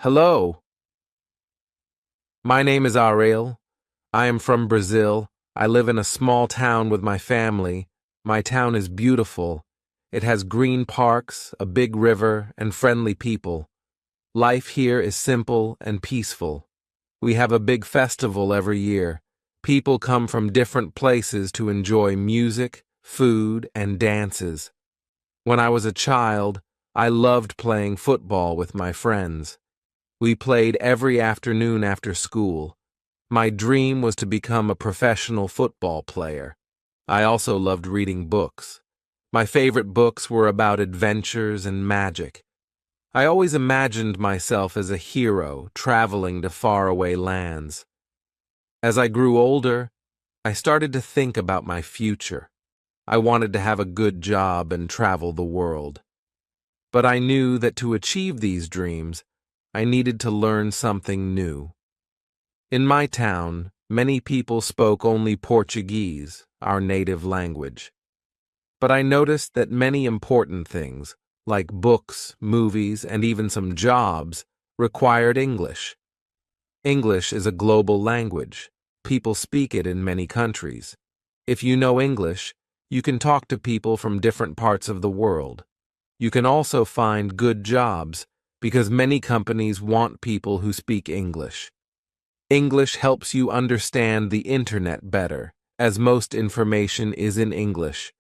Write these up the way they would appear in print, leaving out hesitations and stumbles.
Hello, my name is Ariel. I am from Brazil. I live in a small town with my family. My town is beautiful. It has green parks, a big river, and friendly people. Life here is simple and peaceful. We have a big festival every year. People come from different places to enjoy music, food, and dances. When I was a child, I loved playing football with my friends. We played every afternoon after school. My dream was to become a professional football player. I also loved reading books. My favorite books were about adventures and magic. I always imagined myself as a hero traveling to faraway lands. As I grew older, I started to think about my future. I wanted to have a good job and travel the world. But I knew that to achieve these dreams, I needed to learn something new. In my town, many people spoke only Portuguese, our native language. But I noticed that many important things, like books, movies, and even some jobs, required English. English is a global language. People speak it in many countries. If you know English, you can talk to people from different parts of the world. You can also find good jobs because many companies want people who speak English. English helps you understand the internet better, as most information is in English.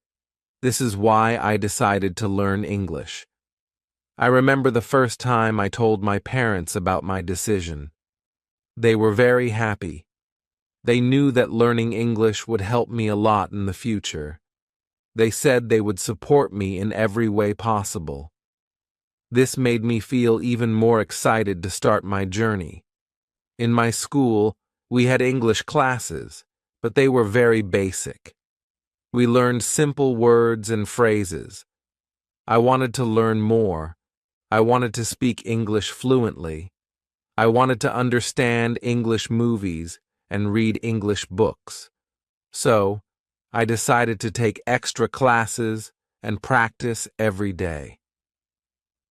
This is why I decided to learn English. I remember the first time I told my parents about my decision. They were very happy. They knew that learning English would help me a lot in the future. They said they would support me in every way possible. This made me feel even more excited to start my journey. In my school, we had English classes, but they were very basic. We learned simple words and phrases. I wanted to learn more. I wanted to speak English fluently. I wanted to understand English movies and read English books. So, I decided to take extra classes and practice every day.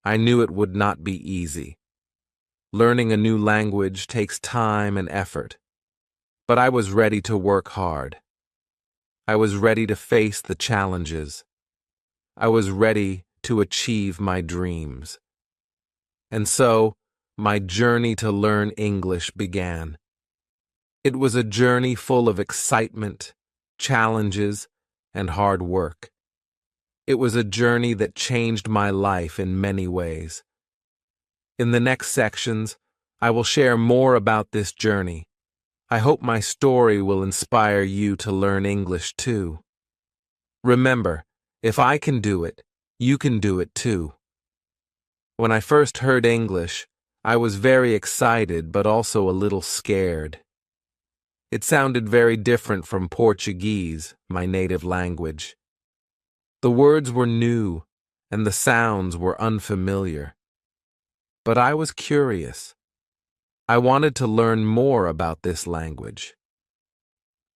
I knew it would not be easy. Learning a new language takes time and effort. But I was ready to work hard. I was ready to face the challenges. I was ready to achieve my dreams. And so, my journey to learn English began. It was a journey full of excitement, challenges, and hard work. It was a journey that changed my life in many ways. In the next sections, I will share more about this journey. I hope my story will inspire you to learn English too. Remember, if I can do it, you can do it too. When I first heard English, I was very excited but also a little scared. It sounded very different from Portuguese, my native language. The words were new, and the sounds were unfamiliar. But I was curious. I wanted to learn more about this language.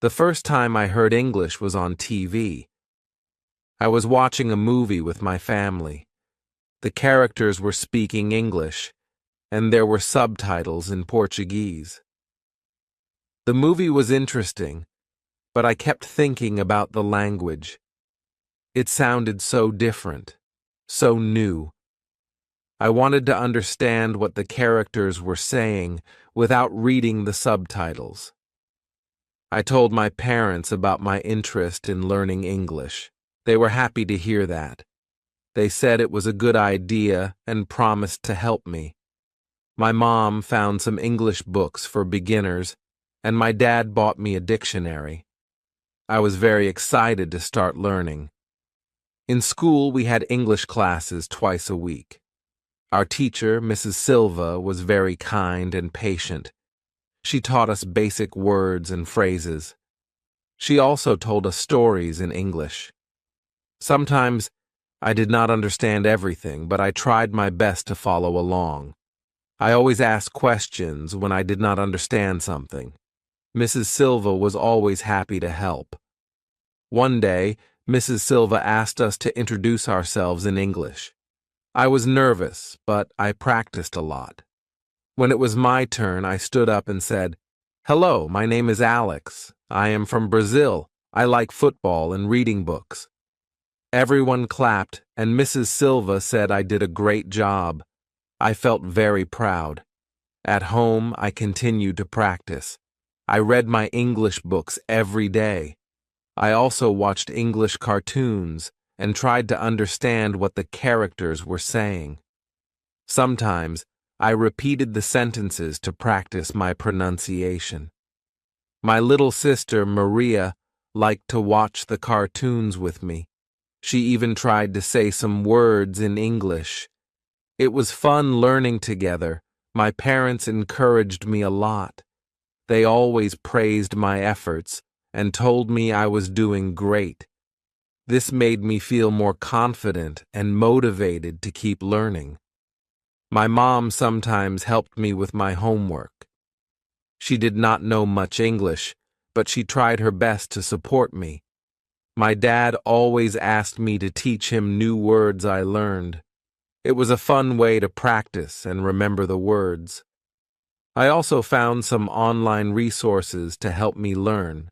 The first time I heard English was on TV. I was watching a movie with my family. The characters were speaking English, and there were subtitles in Portuguese. The movie was interesting, but I kept thinking about the language. It sounded so different, so new. I wanted to understand what the characters were saying without reading the subtitles. I told my parents about my interest in learning English. They were happy to hear that. They said it was a good idea and promised to help me. My mom found some English books for beginners, and my dad bought me a dictionary. I was very excited to start learning. In school, we had English classes twice a week. Our teacher, Mrs. Silva, was very kind and patient. She taught us basic words and phrases. She also told us stories in English. Sometimes I did not understand everything, but I tried my best to follow along. I always asked questions when I did not understand something. Mrs. Silva was always happy to help. One day, Mrs. Silva asked us to introduce ourselves in English. I was nervous, but I practiced a lot. When it was my turn, I stood up and said, "Hello, my name is Alex. I am from Brazil. I like football and reading books." Everyone clapped, and Mrs. Silva said I did a great job. I felt very proud. At home, I continued to practice. I read my English books every day. I also watched English cartoons and tried to understand what the characters were saying. Sometimes, I repeated the sentences to practice my pronunciation. My little sister, Maria, liked to watch the cartoons with me. She even tried to say some words in English. It was fun learning together. My parents encouraged me a lot. They always praised my efforts and told me I was doing great. This made me feel more confident and motivated to keep learning. My mom sometimes helped me with my homework. She did not know much English, but she tried her best to support me. My dad always asked me to teach him new words I learned. It was a fun way to practice and remember the words. I also found some online resources to help me learn.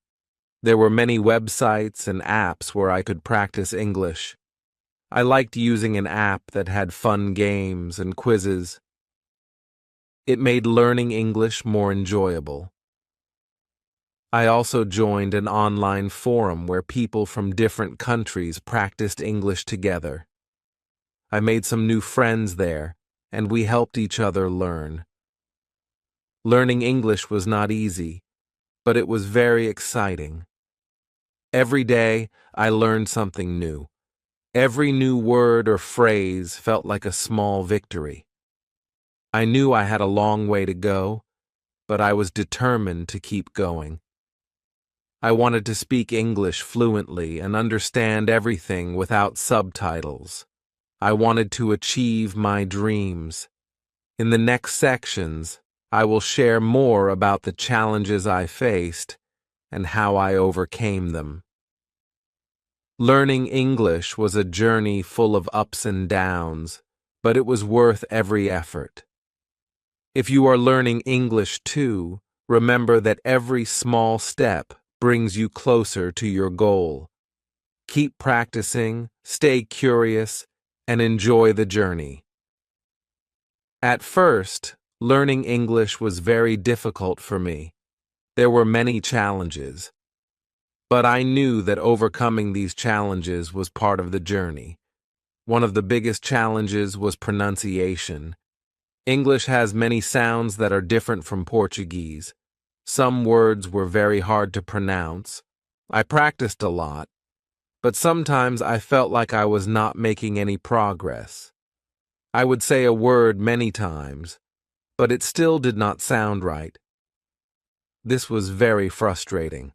There were many websites and apps where I could practice English. I liked using an app that had fun games and quizzes. It made learning English more enjoyable. I also joined an online forum where people from different countries practiced English together. I made some new friends there, and we helped each other learn. Learning English was not easy, but it was very exciting. Every day, I learned something new. Every new word or phrase felt like a small victory. I knew I had a long way to go, but I was determined to keep going. I wanted to speak English fluently and understand everything without subtitles. I wanted to achieve my dreams. In the next sections, I will share more about the challenges I faced and how I overcame them. Learning English was a journey full of ups and downs, but it was worth every effort. If you are learning English too, remember that every small step brings you closer to your goal. Keep practicing, stay curious, and enjoy the journey. At first, learning English was very difficult for me. There were many challenges. But I knew that overcoming these challenges was part of the journey. One of the biggest challenges was pronunciation. English has many sounds that are different from Portuguese. Some words were very hard to pronounce. I practiced a lot, but sometimes I felt like I was not making any progress. I would say a word many times, but it still did not sound right. This was very frustrating.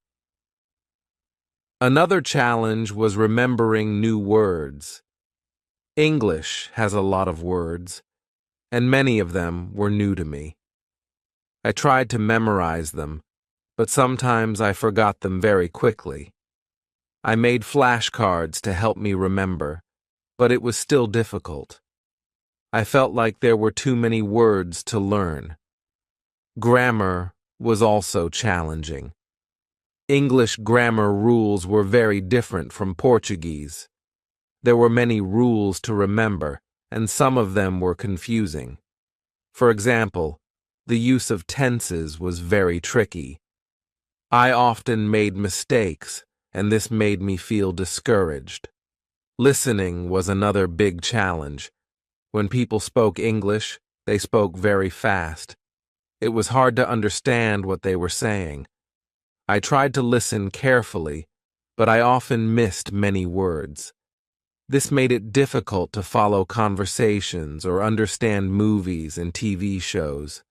Another challenge was remembering new words. English has a lot of words, and many of them were new to me. I tried to memorize them, but sometimes I forgot them very quickly. I made flashcards to help me remember, but it was still difficult. I felt like there were too many words to learn. Grammar was also challenging. English grammar rules were very different from Portuguese. There were many rules to remember, and some of them were confusing. For example, the use of tenses was very tricky. I often made mistakes, and this made me feel discouraged. Listening was another big challenge. When people spoke English, they spoke very fast. It was hard to understand what they were saying. I tried to listen carefully, but I often missed many words. This made it difficult to follow conversations or understand movies and TV shows.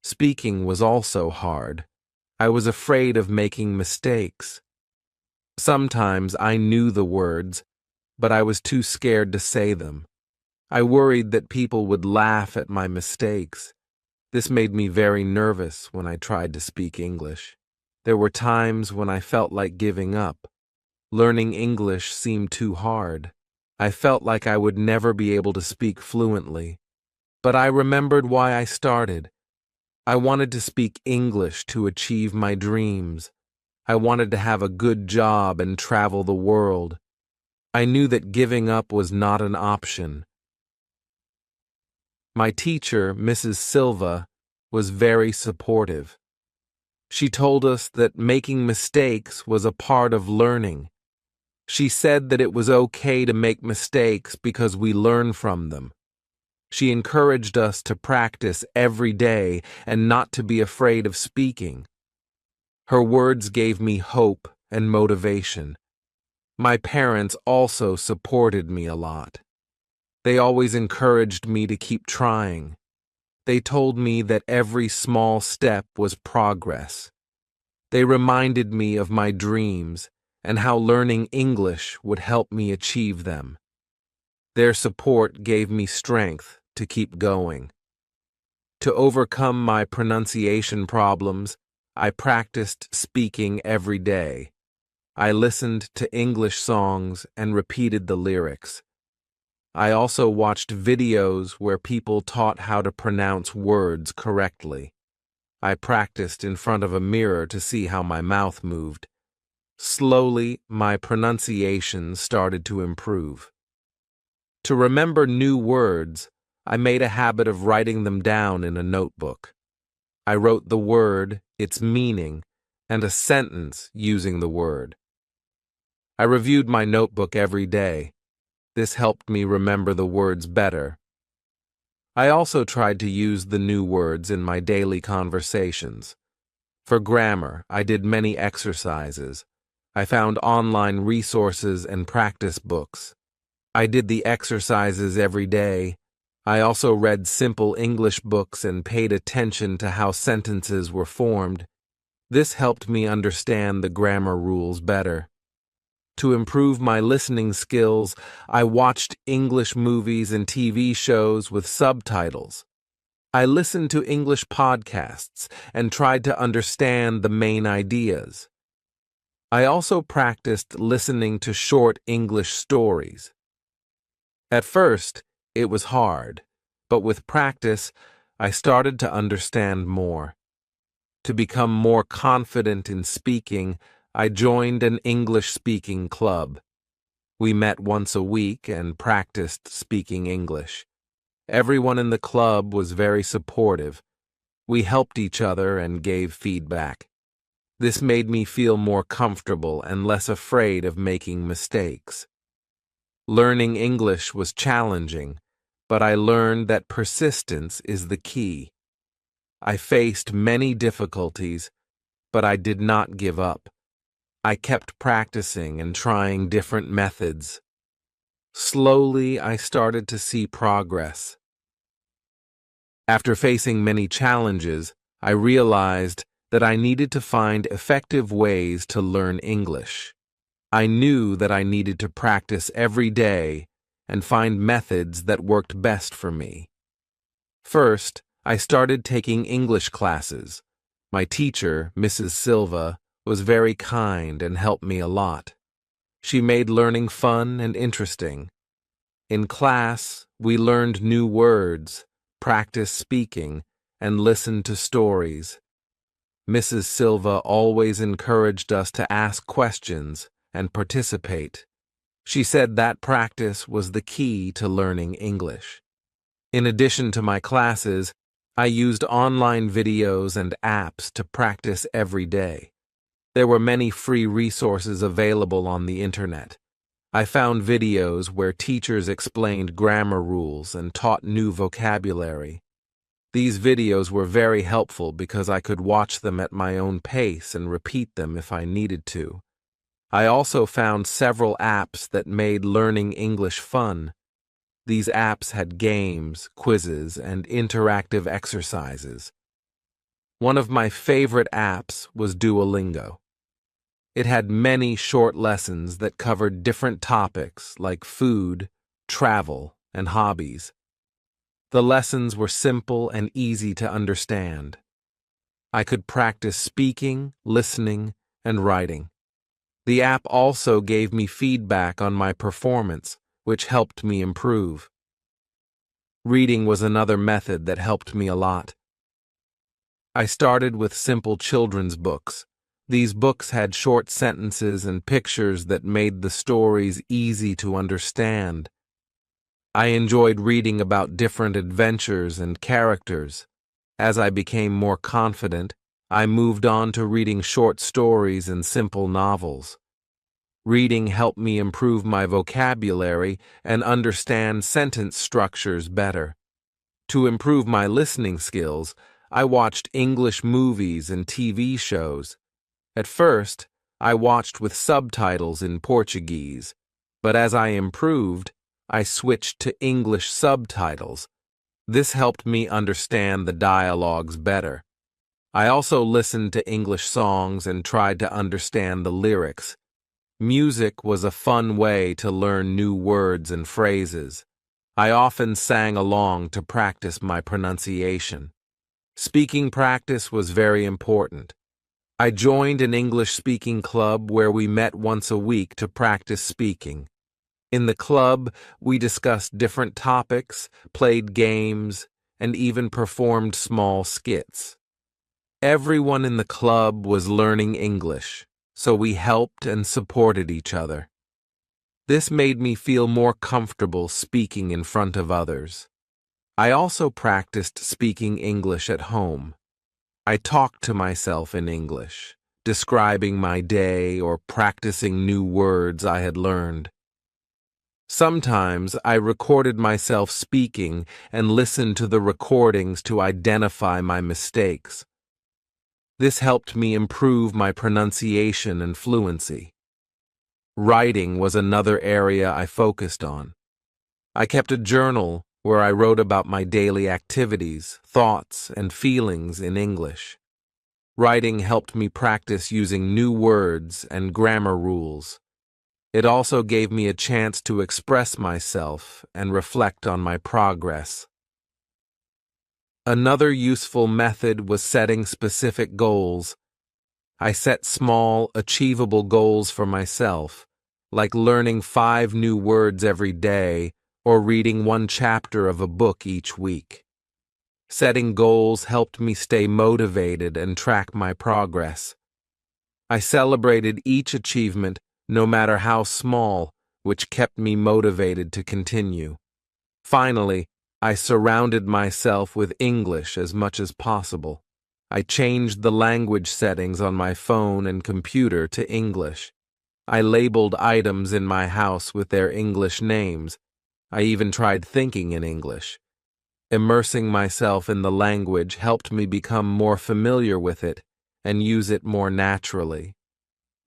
Speaking was also hard. I was afraid of making mistakes. Sometimes I knew the words, but I was too scared to say them. I worried that people would laugh at my mistakes. This made me very nervous when I tried to speak English. There were times when I felt like giving up. Learning English seemed too hard. I felt like I would never be able to speak fluently. But I remembered why I started. I wanted to speak English to achieve my dreams. I wanted to have a good job and travel the world. I knew that giving up was not an option. My teacher, Mrs. Silva, was very supportive. She told us that making mistakes was a part of learning. She said that it was okay to make mistakes because we learn from them. She encouraged us to practice every day and not to be afraid of speaking. Her words gave me hope and motivation. My parents also supported me a lot. They always encouraged me to keep trying. They told me that every small step was progress. They reminded me of my dreams and how learning English would help me achieve them. Their support gave me strength to keep going. To overcome my pronunciation problems, I practiced speaking every day. I listened to English songs and repeated the lyrics. I also watched videos where people taught how to pronounce words correctly. I practiced in front of a mirror to see how my mouth moved. Slowly, my pronunciation started to improve. To remember new words, I made a habit of writing them down in a notebook. I wrote the word, its meaning, and a sentence using the word. I reviewed my notebook every day. This helped me remember the words better. I also tried to use the new words in my daily conversations. For grammar, I did many exercises. I found online resources and practice books. I did the exercises every day. I also read simple English books and paid attention to how sentences were formed. This helped me understand the grammar rules better. To improve my listening skills, I watched English movies and TV shows with subtitles. I listened to English podcasts and tried to understand the main ideas. I also practiced listening to short English stories. At first, it was hard, but with practice, I started to understand more. To become more confident in speaking, I joined an English-speaking club. We met once a week and practiced speaking English. Everyone in the club was very supportive. We helped each other and gave feedback. This made me feel more comfortable and less afraid of making mistakes. Learning English was challenging, but I learned that persistence is the key. I faced many difficulties, but I did not give up. I kept practicing and trying different methods. Slowly, I started to see progress. After facing many challenges, I realized that I needed to find effective ways to learn English. I knew that I needed to practice every day and find methods that worked best for me. First, I started taking English classes. My teacher, Mrs. Silva, was very kind and helped me a lot. She made learning fun and interesting. In class, we learned new words, practiced speaking, and listened to stories. Mrs. Silva always encouraged us to ask questions and participate. She said that practice was the key to learning English. In addition to my classes, I used online videos and apps to practice every day. There were many free resources available on the internet. I found videos where teachers explained grammar rules and taught new vocabulary. These videos were very helpful because I could watch them at my own pace and repeat them if I needed to. I also found several apps that made learning English fun. These apps had games, quizzes, and interactive exercises. One of my favorite apps was Duolingo. It had many short lessons that covered different topics like food, travel, and hobbies. The lessons were simple and easy to understand. I could practice speaking, listening, and writing. The app also gave me feedback on my performance, which helped me improve. Reading was another method that helped me a lot. I started with simple children's books. These books had short sentences and pictures that made the stories easy to understand. I enjoyed reading about different adventures and characters. As I became more confident, I moved on to reading short stories and simple novels. Reading helped me improve my vocabulary and understand sentence structures better. To improve my listening skills, I watched English movies and TV shows. At first, I watched with subtitles in Portuguese, but as I improved, I switched to English subtitles. This helped me understand the dialogues better. I also listened to English songs and tried to understand the lyrics. Music was a fun way to learn new words and phrases. I often sang along to practice my pronunciation. Speaking practice was very important. I joined an English-speaking club where we met once a week to practice speaking. In the club, we discussed different topics, played games, and even performed small skits. Everyone in the club was learning English, so we helped and supported each other. This made me feel more comfortable speaking in front of others. I also practiced speaking English at home. I talked to myself in English, describing my day or practicing new words I had learned. Sometimes I recorded myself speaking and listened to the recordings to identify my mistakes. This helped me improve my pronunciation and fluency. Writing was another area I focused on. I kept a journal where I wrote about my daily activities, thoughts, and feelings in English. Writing helped me practice using new words and grammar rules. It also gave me a chance to express myself and reflect on my progress. Another useful method was setting specific goals. I set small, achievable goals for myself, like learning 5 new words every day or reading 1 chapter of a book each week. Setting goals helped me stay motivated and track my progress. I celebrated each achievement, no matter how small, which kept me motivated to continue. Finally, I surrounded myself with English as much as possible. I changed the language settings on my phone and computer to English. I labeled items in my house with their English names. I even tried thinking in English. Immersing myself in the language helped me become more familiar with it and use it more naturally.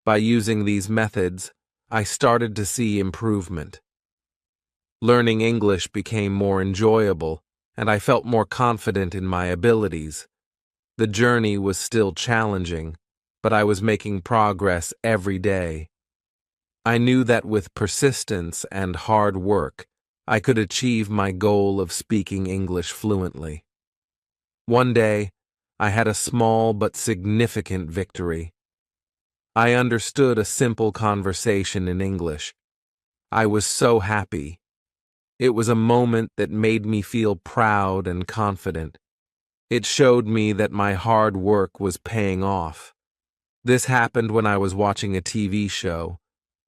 By using these methods, I started to see improvement. Learning English became more enjoyable, and I felt more confident in my abilities. The journey was still challenging, but I was making progress every day. I knew that with persistence and hard work, I could achieve my goal of speaking English fluently. One day, I had a small but significant victory. I understood a simple conversation in English. I was so happy. It was a moment that made me feel proud and confident. It showed me that my hard work was paying off. This happened when I was watching a TV show.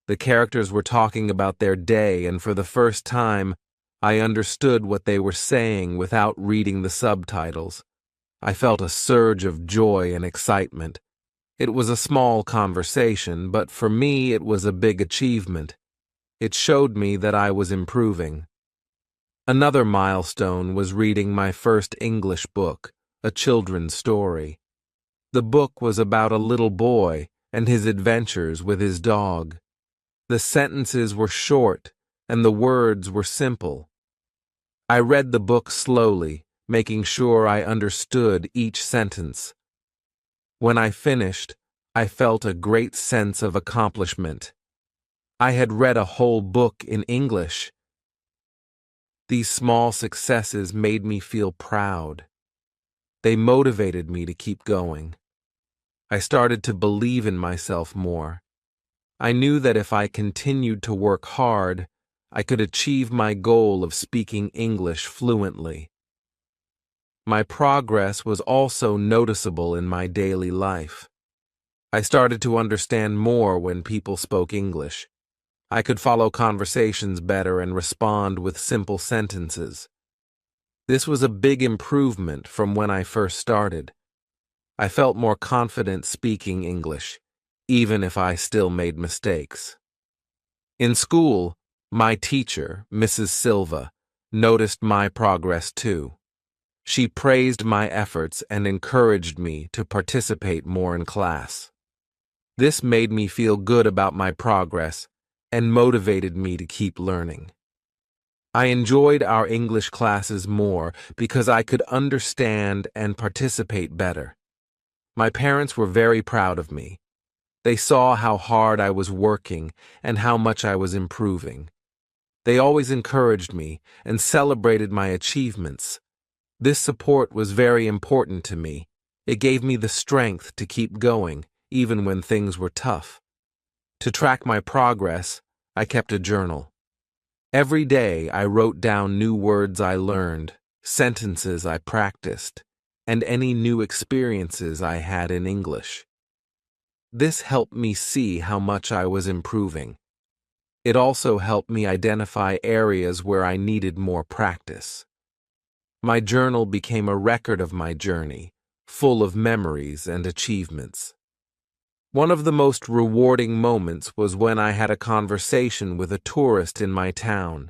The characters were talking about their day, and for the first time, I understood what they were saying without reading the subtitles. I felt a surge of joy and excitement. It was a small conversation, but for me it was a big achievement. It showed me that I was improving. Another milestone was reading my first English book, a children's story. The book was about a little boy and his adventures with his dog. The sentences were short and the words were simple. I read the book slowly, making sure I understood each sentence. When I finished, I felt a great sense of accomplishment. I had read a whole book in English. These small successes made me feel proud. They motivated me to keep going. I started to believe in myself more. I knew that if I continued to work hard, I could achieve my goal of speaking English fluently. My progress was also noticeable in my daily life. I started to understand more when people spoke English. I could follow conversations better and respond with simple sentences. This was a big improvement from when I first started. I felt more confident speaking English, even if I still made mistakes. In school, my teacher, Mrs. Silva, noticed my progress too. She praised my efforts and encouraged me to participate more in class. This made me feel good about my progress and motivated me to keep learning. I enjoyed our English classes more because I could understand and participate better. My parents were very proud of me. They saw how hard I was working and how much I was improving. They always encouraged me and celebrated my achievements. This support was very important to me. It gave me the strength to keep going, even when things were tough. To track my progress, I kept a journal. Every day I wrote down new words I learned, sentences I practiced, and any new experiences I had in English. This helped me see how much I was improving. It also helped me identify areas where I needed more practice. My journal became a record of my journey, full of memories and achievements. One of the most rewarding moments was when I had a conversation with a tourist in my town.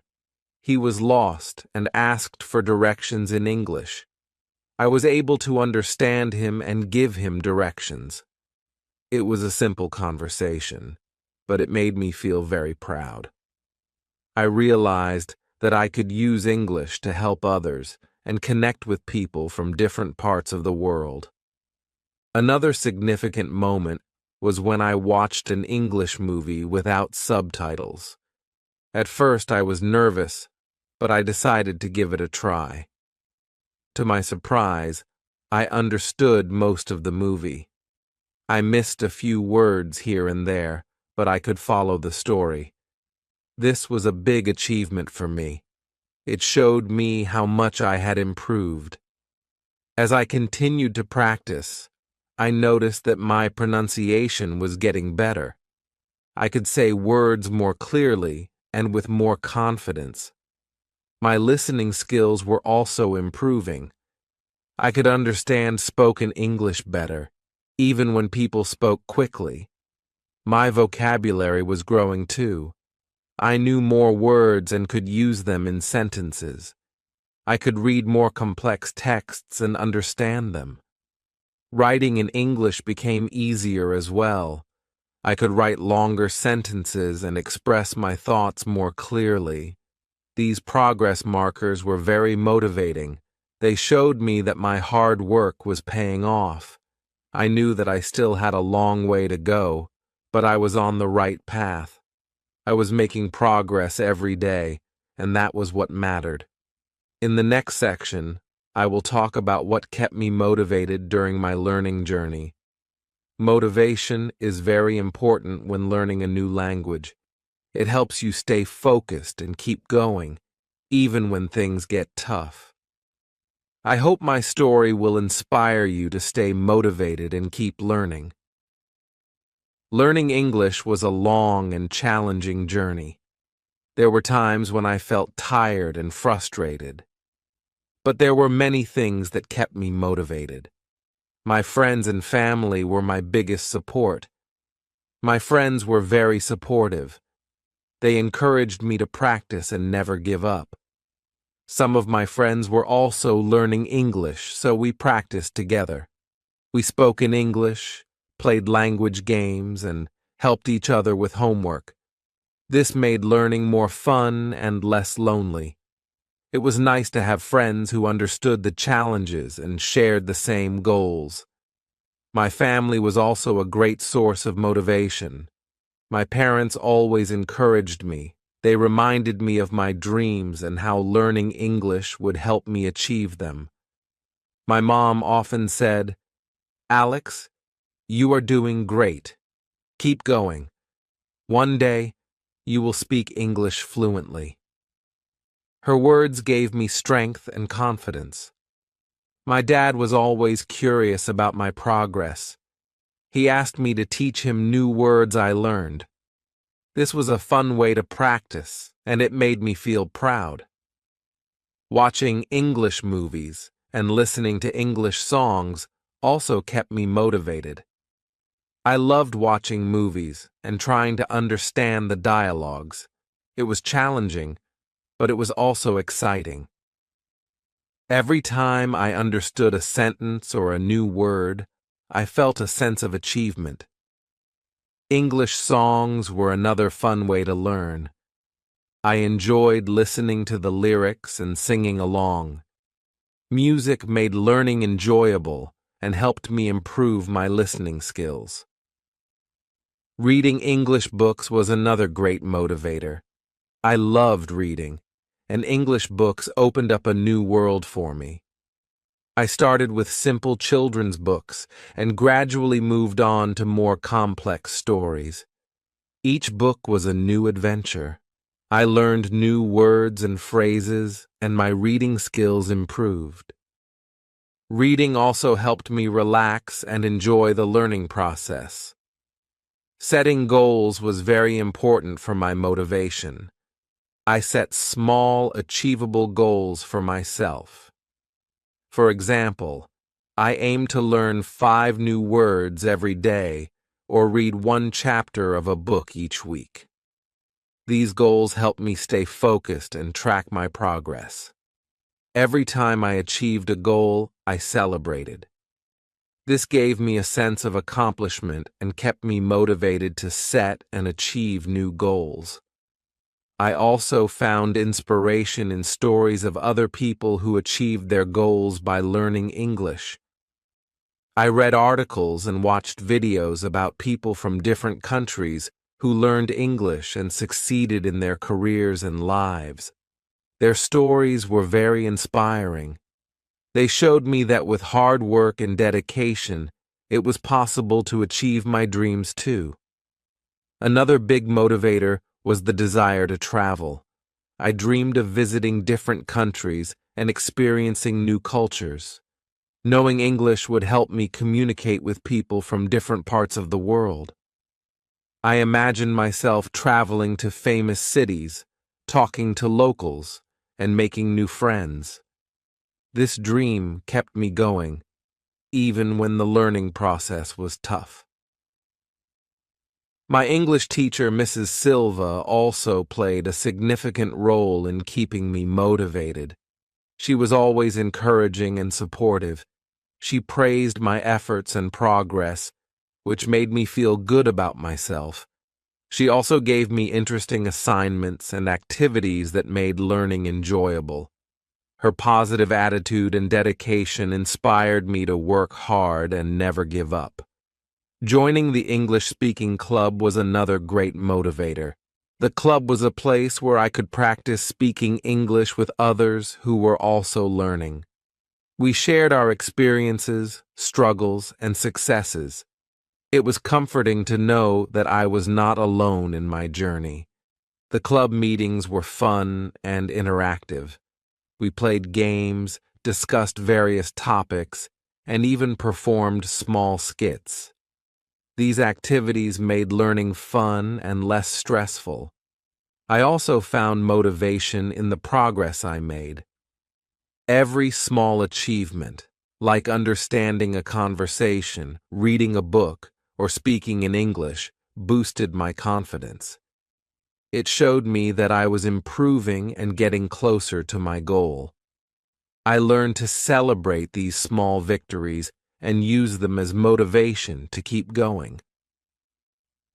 He was lost and asked for directions in English. I was able to understand him and give him directions. It was a simple conversation, but it made me feel very proud. I realized that I could use English to help others and connect with people from different parts of the world. Another significant moment was when I watched an English movie without subtitles. At first I was nervous, but I decided to give it a try. To my surprise, I understood most of the movie. I missed a few words here and there, but I could follow the story. This was a big achievement for me. It showed me how much I had improved. As I continued to practice, I noticed that my pronunciation was getting better. I could say words more clearly and with more confidence. My listening skills were also improving. I could understand spoken English better, even when people spoke quickly. My vocabulary was growing too. I knew more words and could use them in sentences. I could read more complex texts and understand them. Writing in English became easier as well. I could write longer sentences and express my thoughts more clearly. These progress markers were very motivating. They showed me that my hard work was paying off. I knew that I still had a long way to go, but I was on the right path. I was making progress every day, and that was what mattered. In the next section, I will talk about what kept me motivated during my learning journey. Motivation is very important when learning a new language. It helps you stay focused and keep going, even when things get tough. I hope my story will inspire you to stay motivated and keep learning. Learning English was a long and challenging journey. There were times when I felt tired and frustrated. But there were many things that kept me motivated. My friends and family were my biggest support. My friends were very supportive. They encouraged me to practice and never give up. Some of my friends were also learning English, so we practiced together. We spoke in English, played language games, and helped each other with homework. This made learning more fun and less lonely. It was nice to have friends who understood the challenges and shared the same goals. My family was also a great source of motivation. My parents always encouraged me. They reminded me of my dreams and how learning English would help me achieve them. My mom often said, "Alex, you are doing great. Keep going. One day, you will speak English fluently." Her words gave me strength and confidence. My dad was always curious about my progress. He asked me to teach him new words I learned. This was a fun way to practice, and it made me feel proud. Watching English movies and listening to English songs also kept me motivated. I loved watching movies and trying to understand the dialogues. It was challenging, but it was also exciting. Every time I understood a sentence or a new word, I felt a sense of achievement. English songs were another fun way to learn. I enjoyed listening to the lyrics and singing along. Music made learning enjoyable and helped me improve my listening skills. Reading English books was another great motivator. I loved reading, and English books opened up a new world for me. I started with simple children's books and gradually moved on to more complex stories. Each book was a new adventure. I learned new words and phrases, and my reading skills improved. Reading also helped me relax and enjoy the learning process. Setting goals was very important for my motivation. I set small, achievable goals for myself. For example, I aim to learn 5 new words every day or read 1 chapter of a book each week. These goals help me stay focused and track my progress. Every time I achieved a goal, I celebrated. This gave me a sense of accomplishment and kept me motivated to set and achieve new goals. I also found inspiration in stories of other people who achieved their goals by learning English. I read articles and watched videos about people from different countries who learned English and succeeded in their careers and lives. Their stories were very inspiring. They showed me that with hard work and dedication, it was possible to achieve my dreams too. Another big motivator was the desire to travel. I dreamed of visiting different countries and experiencing new cultures. Knowing English would help me communicate with people from different parts of the world. I imagined myself traveling to famous cities, talking to locals, and making new friends. This dream kept me going, even when the learning process was tough. My English teacher, Mrs. Silva, also played a significant role in keeping me motivated. She was always encouraging and supportive. She praised my efforts and progress, which made me feel good about myself. She also gave me interesting assignments and activities that made learning enjoyable. Her positive attitude and dedication inspired me to work hard and never give up. Joining the English-speaking club was another great motivator. The club was a place where I could practice speaking English with others who were also learning. We shared our experiences, struggles, and successes. It was comforting to know that I was not alone in my journey. The club meetings were fun and interactive. We played games, discussed various topics, and even performed small skits. These activities made learning fun and less stressful. I also found motivation in the progress I made. Every small achievement, like understanding a conversation, reading a book, or speaking in English, boosted my confidence. It showed me that I was improving and getting closer to my goal. I learned to celebrate these small victories and use them as motivation to keep going.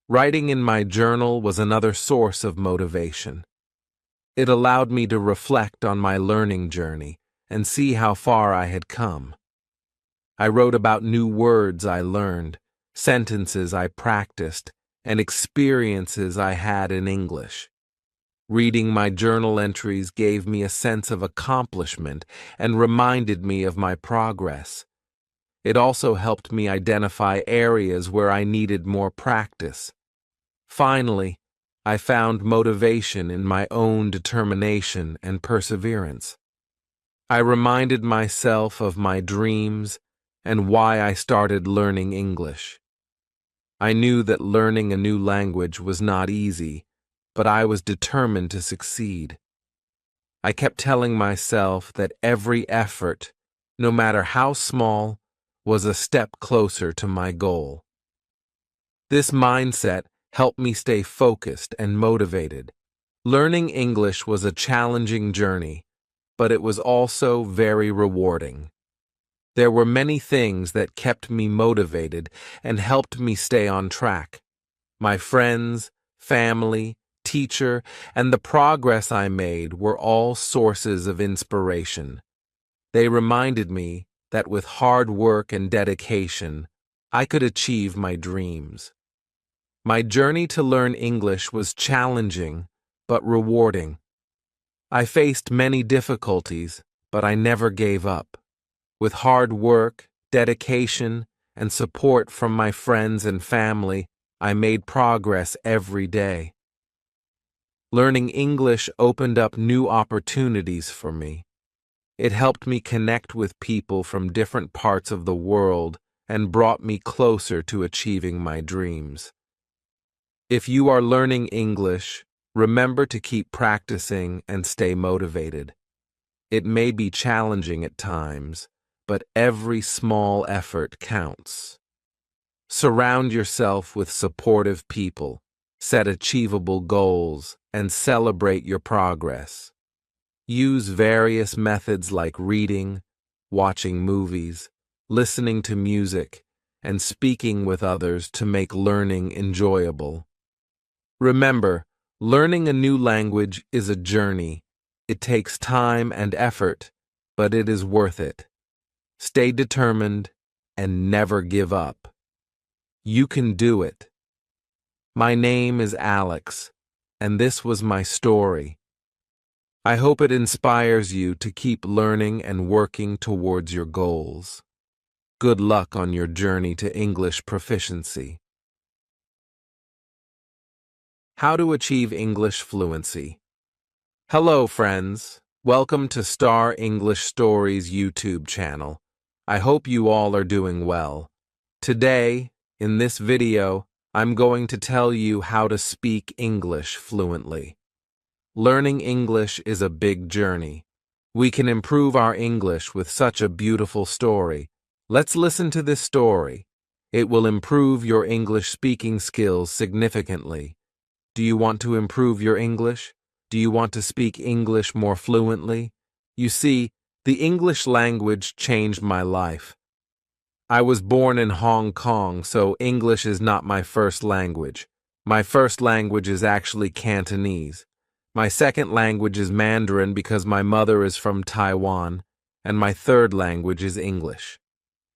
Writing in my journal was another source of motivation. It allowed me to reflect on my learning journey and see how far I had come. I wrote about new words I learned, sentences I practiced, and experiences I had in English. Reading my journal entries gave me a sense of accomplishment and reminded me of my progress. It also helped me identify areas where I needed more practice. Finally, I found motivation in my own determination and perseverance. I reminded myself of my dreams and why I started learning English. I knew that learning a new language was not easy, but I was determined to succeed. I kept telling myself that every effort, no matter how small, was a step closer to my goal. This mindset helped me stay focused and motivated. Learning English was a challenging journey, but it was also very rewarding. There were many things that kept me motivated and helped me stay on track. My friends, family, teacher, and the progress I made were all sources of inspiration. They reminded me that with hard work and dedication, I could achieve my dreams. My journey to learn English was challenging, but rewarding. I faced many difficulties, but I never gave up. With hard work, dedication, and support from my friends and family, I made progress every day. Learning English opened up new opportunities for me. It helped me connect with people from different parts of the world and brought me closer to achieving my dreams. If you are learning English, remember to keep practicing and stay motivated. It may be challenging at times, but every small effort counts. Surround yourself with supportive people, set achievable goals, and celebrate your progress. Use various methods like reading, watching movies, listening to music, and speaking with others to make learning enjoyable. Remember, learning a new language is a journey. It takes time and effort, but it is worth it. Stay determined and never give up. You can do it. My name is Alex, and this was my story. I hope it inspires you to keep learning and working towards your goals. Good luck on your journey to English proficiency. How to achieve English fluency. Hello, friends. Welcome to Star English Stories YouTube channel. I hope you all are doing well. Today, in this video, I'm going to tell you how to speak English fluently. Learning English is a big journey. We can improve our English with such a beautiful story. Let's listen to this story. It will improve your English speaking skills significantly. Do you want to improve your English? Do you want to speak English more fluently? You see, the English language changed my life. I was born in Hong Kong, so English is not my first language. My first language is actually Cantonese. My second language is Mandarin because my mother is from Taiwan, and my third language is English.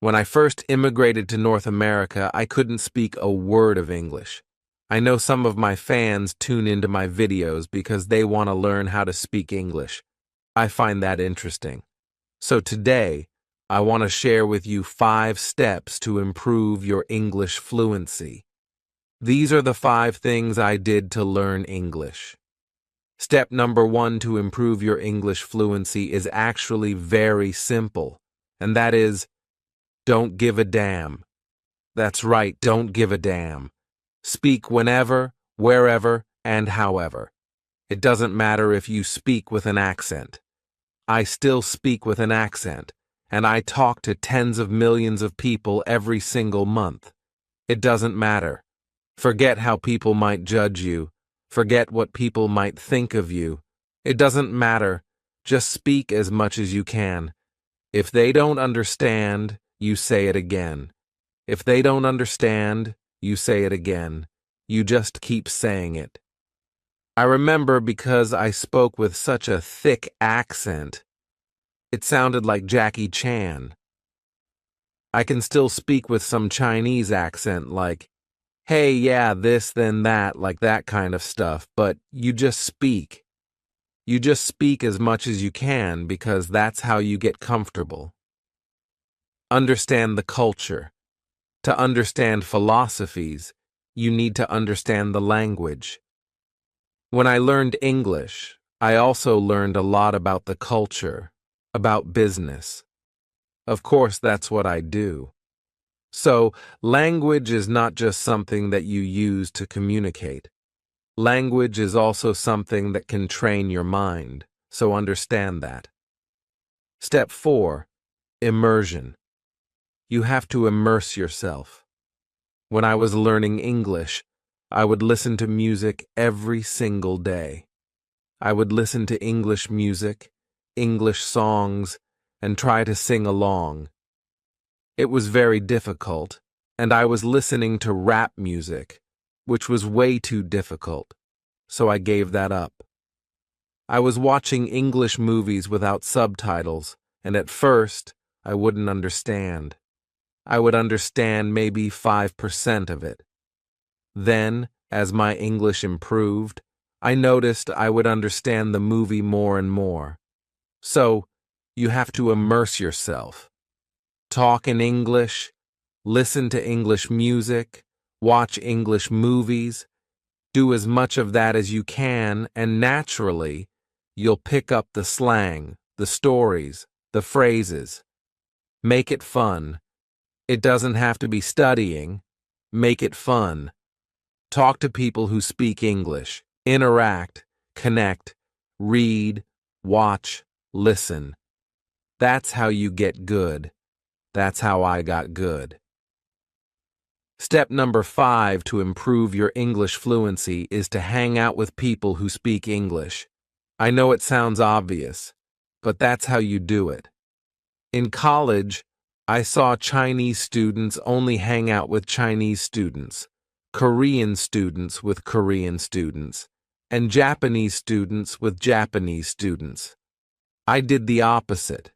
When I first immigrated to North America, I couldn't speak a word of English. I know some of my fans tune into my videos because they want to learn how to speak English. I find that interesting. So today, I want to share with you 5 steps to improve your English fluency. These are the 5 things I did to learn English. Step number 1 to improve your English fluency is actually very simple, and that is, don't give a damn. That's right, don't give a damn. Speak whenever, wherever, and however. It doesn't matter if you speak with an accent. I still speak with an accent, and I talk to tens of millions of people every single month. It doesn't matter. Forget how people might judge you. Forget what people might think of you. It doesn't matter. Just speak as much as you can. If they don't understand, you say it again. If they don't understand, you say it again. You just keep saying it. I remember because I spoke with such a thick accent. It sounded like Jackie Chan. I can still speak with some Chinese accent like, hey, yeah, this, then that, like that kind of stuff, but you just speak. You just speak as much as you can because that's how you get comfortable. Understand the culture. To understand philosophies, you need to understand the language. When I learned English, I also learned a lot about the culture. about business. Of course, that's what I do. So, language is not just something that you use to communicate. Language is also something that can train your mind, so understand that. Step 4. Immersion. You have to immerse yourself. When I was learning English, I would listen to music every single day. I would listen to English music, English songs, and try to sing along. It was very difficult, and I was listening to rap music, which was way too difficult, so I gave that up. I was watching English movies without subtitles, and at first, I wouldn't understand. I would understand maybe 5% of it. Then, as my English improved, I noticed I would understand the movie more and more. So, you have to immerse yourself. Talk in English, listen to English music, watch English movies, do as much of that as you can, and naturally, you'll pick up the slang, the stories, the phrases. Make it fun. It doesn't have to be studying. Make it fun. Talk to people who speak English. Interact, connect, read, watch, listen. That's how you get good. That's how I got good. Step number 5 to improve your English fluency is to hang out with people who speak English. I know it sounds obvious, but that's how you do it. In college, I saw Chinese students only hang out with Chinese students, Korean students with Korean students, and Japanese students with Japanese students. I did the opposite.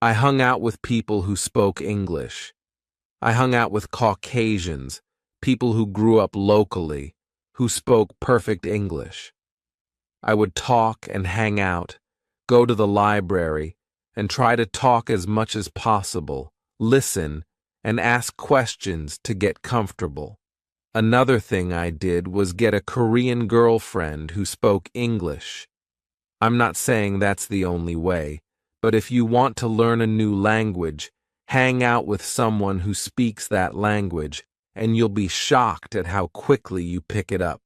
I hung out with people who spoke English. I hung out with Caucasians, people who grew up locally, who spoke perfect English. I would talk and hang out, go to the library, and try to talk as much as possible, listen, and ask questions to get comfortable. Another thing I did was get a Korean girlfriend who spoke English. I'm not saying that's the only way, but if you want to learn a new language, hang out with someone who speaks that language, and you'll be shocked at how quickly you pick it up.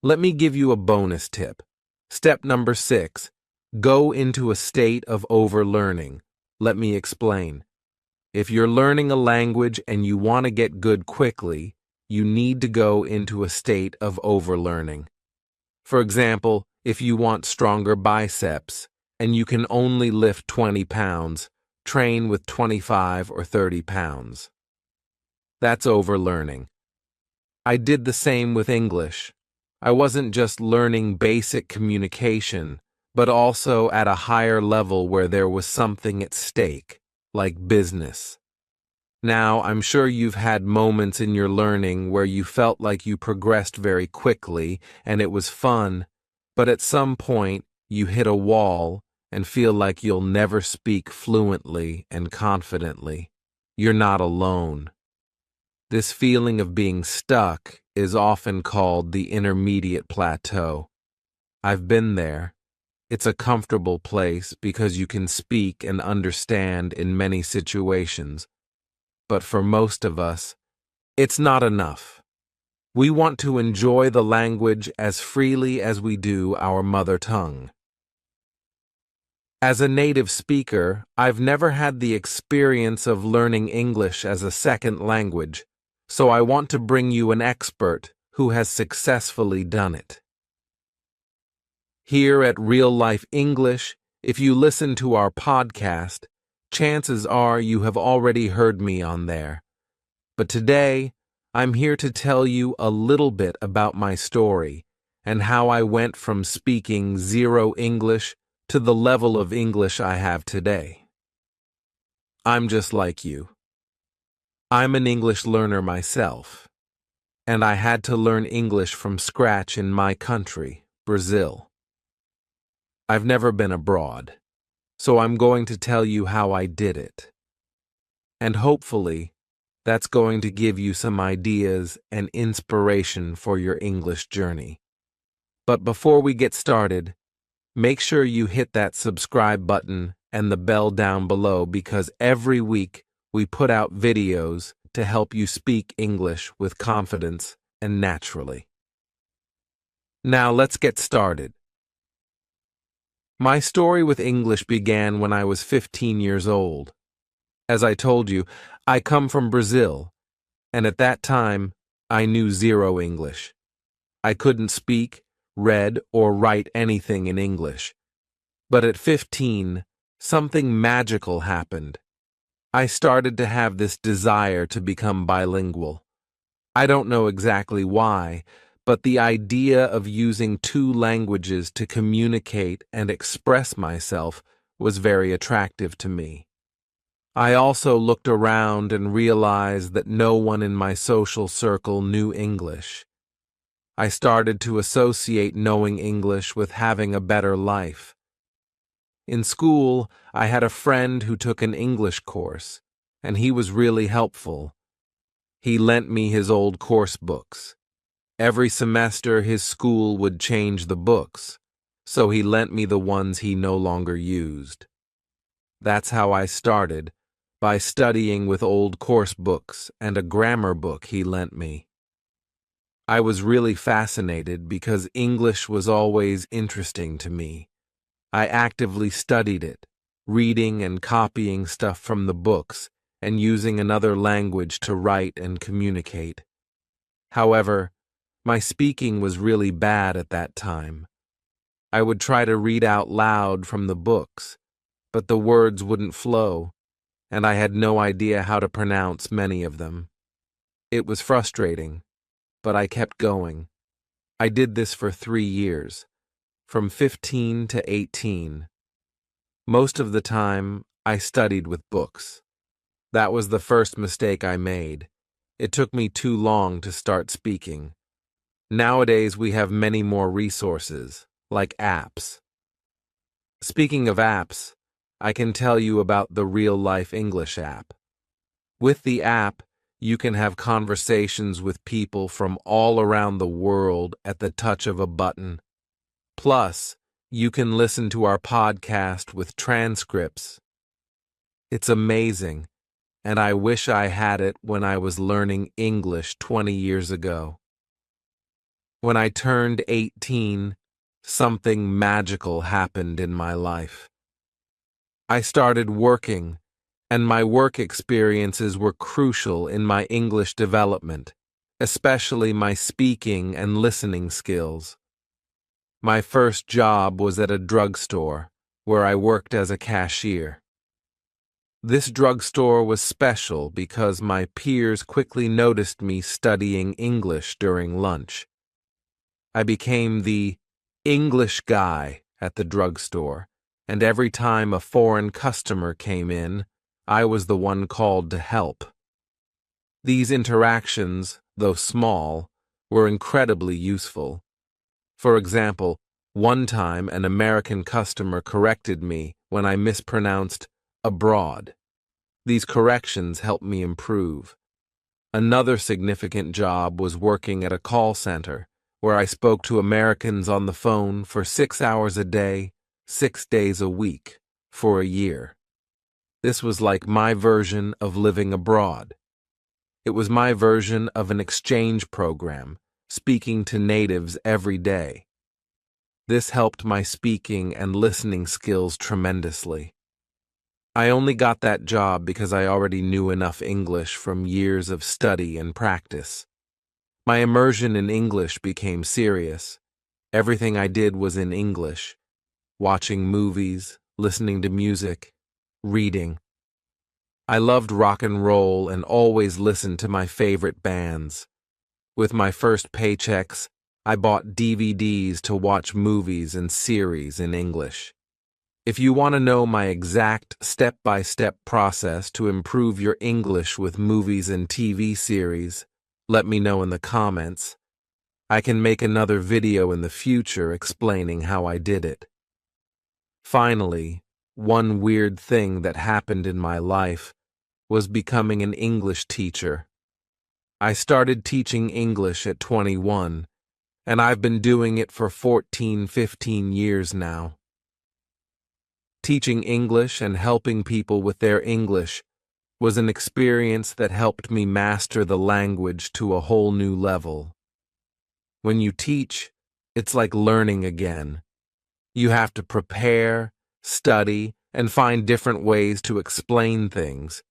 Let me give you a bonus tip. Step number 6. Go into a state of overlearning. Let me explain. If you're learning a language and you want to get good quickly, you need to go into a state of overlearning. For example, if you want stronger biceps, and you can only lift 20 pounds, train with 25 or 30 pounds. That's overlearning. I did the same with English. I wasn't just learning basic communication, but also at a higher level where there was something at stake, like business. Now, I'm sure you've had moments in your learning where you felt like you progressed very quickly and it was fun, but at some point you hit a wall and feel like you'll never speak fluently and confidently. You're not alone. This feeling of being stuck is often called the intermediate plateau. I've been there. It's a comfortable place because you can speak and understand in many situations. But for most of us, it's not enough. We want to enjoy the language as freely as we do our mother tongue. As a native speaker, I've never had the experience of learning English as a second language, so I want to bring you an expert who has successfully done it. Here at Real Life English, if you listen to our podcast, chances are you have already heard me on there. But today, I'm here to tell you a little bit about my story and how I went from speaking zero English to the level of English I have today. I'm just like you. I'm an English learner myself, and I had to learn English from scratch in my country, Brazil. I've never been abroad, so I'm going to tell you how I did it. And hopefully, that's going to give you some ideas and inspiration for your English journey. But before we get started, make sure you hit that subscribe button and the bell down below because every week we put out videos to help you speak English with confidence and naturally. Now let's get started. My story with English began when I was 15 years old. As I told you, I come from Brazil, and at that time, I knew zero English. I couldn't speak, read, or write anything in English. But at 15, something magical happened. I started to have this desire to become bilingual. I don't know exactly why, but the idea of using two languages to communicate and express myself was very attractive to me. I also looked around and realized that no one in my social circle knew English. I started to associate knowing English with having a better life. In school, I had a friend who took an English course, and he was really helpful. He lent me his old course books. Every semester, his school would change the books, so he lent me the ones he no longer used. That's how I started, by studying with old course books and a grammar book he lent me. I was really fascinated because English was always interesting to me. I actively studied it, reading and copying stuff from the books and using another language to write and communicate. However, my speaking was really bad at that time. I would try to read out loud from the books, but the words wouldn't flow, and I had no idea how to pronounce many of them. It was frustrating, but I kept going. I did this for 3 years, from 15 to 18. Most of the time, I studied with books. That was the first mistake I made. It took me too long to start speaking. Nowadays, we have many more resources, like apps. Speaking of apps, I can tell you about the Real Life English app. With the app, you can have conversations with people from all around the world at the touch of a button. Plus, you can listen to our podcast with transcripts. It's amazing, and I wish I had it when I was learning English 20 years ago. When I turned 18, something magical happened in my life. I started working, and my work experiences were crucial in my English development, especially my speaking and listening skills. My first job was at a drugstore, where I worked as a cashier. This drugstore was special because my peers quickly noticed me studying English during lunch. I became the English guy at the drugstore, and every time a foreign customer came in, I was the one called to help. These interactions, though small, were incredibly useful. For example, one time an American customer corrected me when I mispronounced abroad. These corrections helped me improve. Another significant job was working at a call center, where I spoke to Americans on the phone for 6 hours a day, 6 days a week, for a year. This was like my version of living abroad. It was my version of an exchange program, speaking to natives every day. This helped my speaking and listening skills tremendously. I only got that job because I already knew enough English from years of study and practice. My immersion in English became serious. Everything I did was in English. Watching movies, listening to music, reading. I loved rock and roll and always listened to my favorite bands. With my first paychecks, I bought DVDs to watch movies and series in English. If you want to know my exact step-by-step process to improve your English with movies and TV series, let me know in the comments. I can make another video in the future explaining how I did it. Finally, one weird thing that happened in my life was becoming an English teacher. I started teaching English at 21, and I've been doing it for 14, 15 years now. Teaching English and helping people with their English was an experience that helped me master the language to a whole new level. When you teach, it's like learning again. You have to prepare, study, and find different ways to explain things.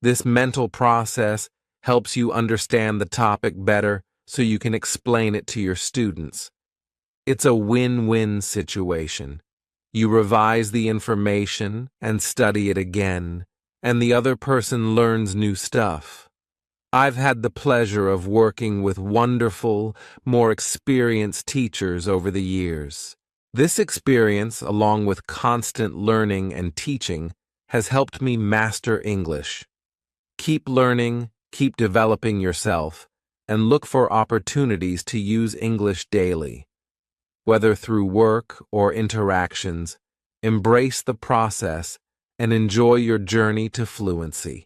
This mental process helps you understand the topic better so you can explain it to your students. It's a win-win situation. You revise the information and study it again, and the other person learns new stuff. I've had the pleasure of working with wonderful, more experienced teachers over the years. This experience, along with constant learning and teaching, has helped me master English. Keep learning, keep developing yourself, and look for opportunities to use English daily. Whether through work or interactions, embrace the process and enjoy your journey to fluency.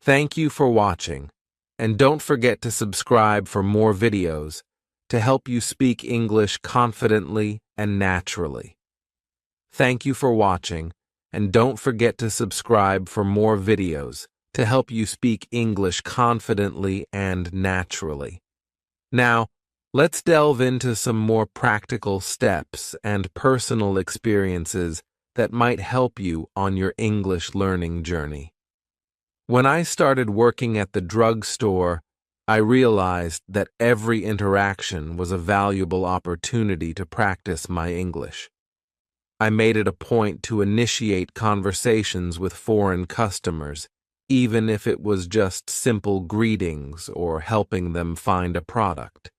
Thank you for watching, and don't forget to subscribe for more videos to help you speak English confidently and naturally. Thank you for watching, and don't forget to subscribe for more videos to help you speak English confidently and naturally. Now, let's delve into some more practical steps and personal experiences that might help you on your English learning journey. When I started working at the drugstore, I realized that every interaction was a valuable opportunity to practice my English. I made it a point to initiate conversations with foreign customers, even if it was just simple greetings or helping them find a product.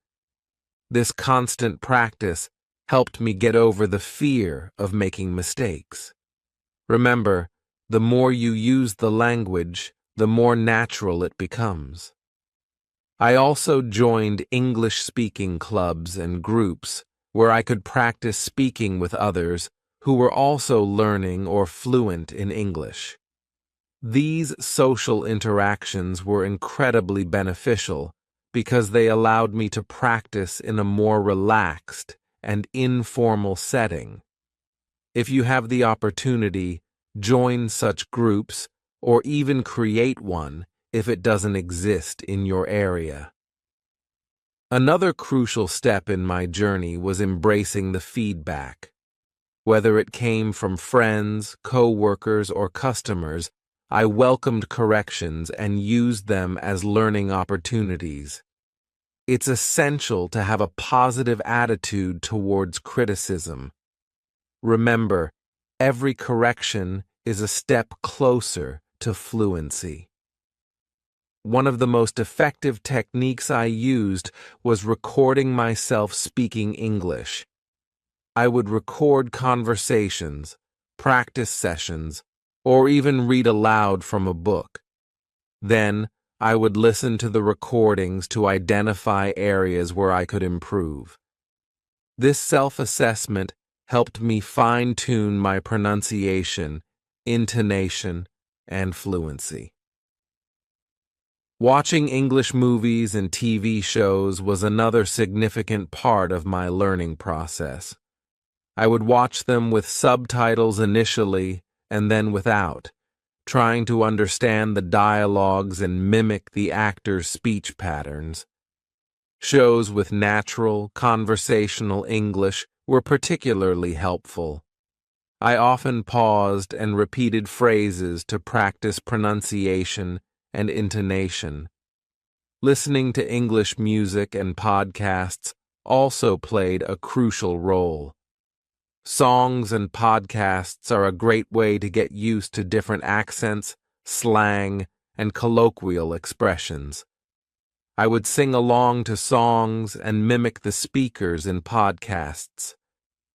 This constant practice helped me get over the fear of making mistakes. Remember, the more you use the language, the more natural it becomes. I also joined English-speaking clubs and groups where I could practice speaking with others who were also learning or fluent in English. These social interactions were incredibly beneficial because they allowed me to practice in a more relaxed and informal setting. If you have the opportunity, join such groups or even create one if it doesn't exist in your area. Another crucial step in my journey was embracing the feedback. Whether it came from friends, co-workers, or customers, I welcomed corrections and used them as learning opportunities. It's essential to have a positive attitude towards criticism. Remember, every correction is a step closer to fluency. One of the most effective techniques I used was recording myself speaking English. I would record conversations, practice sessions, or even read aloud from a book. Then, I would listen to the recordings to identify areas where I could improve. This self-assessment helped me fine-tune my pronunciation, intonation, and fluency. Watching English movies and TV shows was another significant part of my learning process. I would watch them with subtitles initially and then without, trying to understand the dialogues and mimic the actors' speech patterns. Shows with natural, conversational English were particularly helpful. I often paused and repeated phrases to practice pronunciation and intonation. Listening to English music and podcasts also played a crucial role. Songs and podcasts are a great way to get used to different accents, slang, and colloquial expressions. I would sing along to songs and mimic the speakers in podcasts.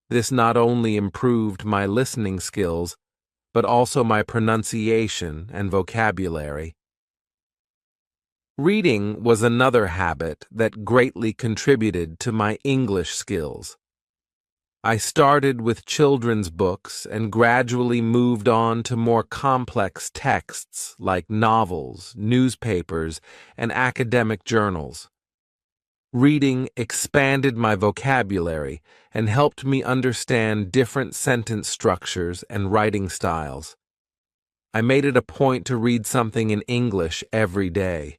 This not only improved my listening skills, but also my pronunciation and vocabulary. Reading was another habit that greatly contributed to my English skills. I started with children's books and gradually moved on to more complex texts like novels, newspapers, and academic journals. Reading expanded my vocabulary and helped me understand different sentence structures and writing styles. I made it a point to read something in English every day.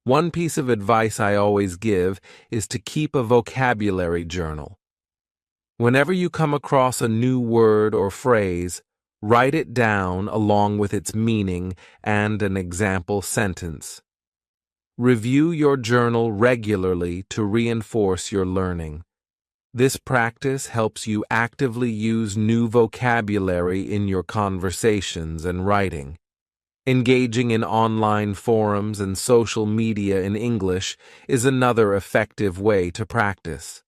One piece of advice I always give is to keep a vocabulary journal. Whenever you come across a new word or phrase, write it down along with its meaning and an example sentence. Review your journal regularly to reinforce your learning. This practice helps you actively use new vocabulary in your conversations and writing. Engaging in online forums and social media in English is another effective way to practice.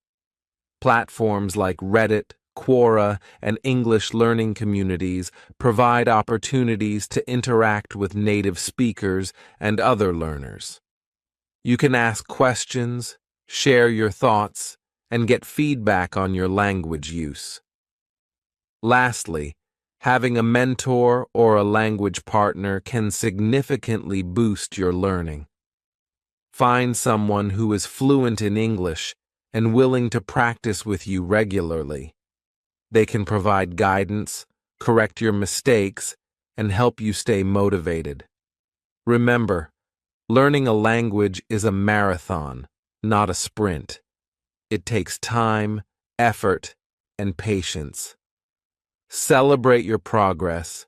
Platforms like Reddit, Quora, and English learning communities provide opportunities to interact with native speakers and other learners. You can ask questions, share your thoughts, and get feedback on your language use. Lastly, having a mentor or a language partner can significantly boost your learning. Find someone who is fluent in English and willing to practice with you regularly. They can provide guidance, correct your mistakes, and help you stay motivated. Remember, learning a language is a marathon, not a sprint. It takes time, effort, and patience. Celebrate your progress,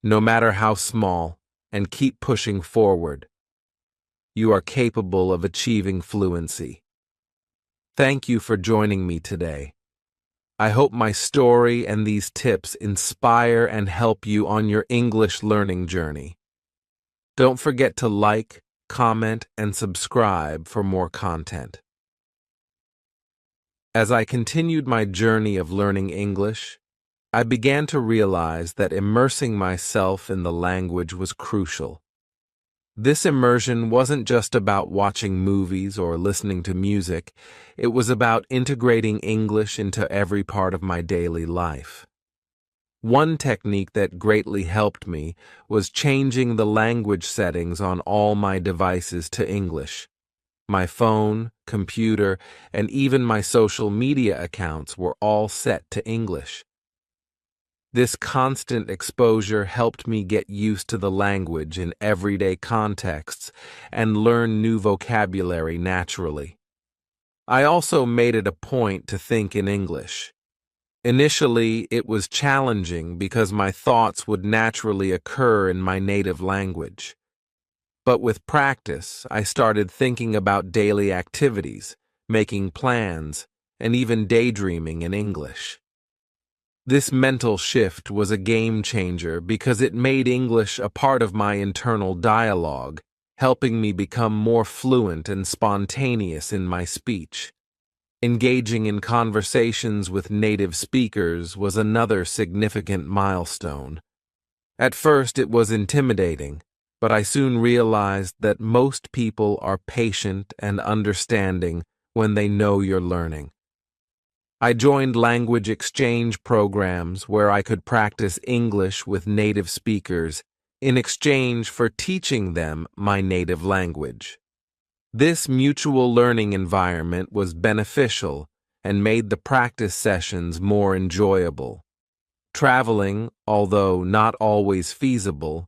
no matter how small, and keep pushing forward. You are capable of achieving fluency. Thank you for joining me today. I hope my story and these tips inspire and help you on your English learning journey. Don't forget to like, comment, and subscribe for more content. As I continued my journey of learning English, I began to realize that immersing myself in the language was crucial. This immersion wasn't just about watching movies or listening to music, it was about integrating English into every part of my daily life. One technique that greatly helped me was changing the language settings on all my devices to English. My phone, computer, and even my social media accounts were all set to English. This constant exposure helped me get used to the language in everyday contexts and learn new vocabulary naturally. I also made it a point to think in English. Initially, it was challenging because my thoughts would naturally occur in my native language. But with practice, I started thinking about daily activities, making plans, and even daydreaming in English. This mental shift was a game changer because it made English a part of my internal dialogue, helping me become more fluent and spontaneous in my speech. Engaging in conversations with native speakers was another significant milestone. At first, it was intimidating, but I soon realized that most people are patient and understanding when they know you're learning. I joined language exchange programs where I could practice English with native speakers in exchange for teaching them my native language. This mutual learning environment was beneficial and made the practice sessions more enjoyable. Traveling, although not always feasible,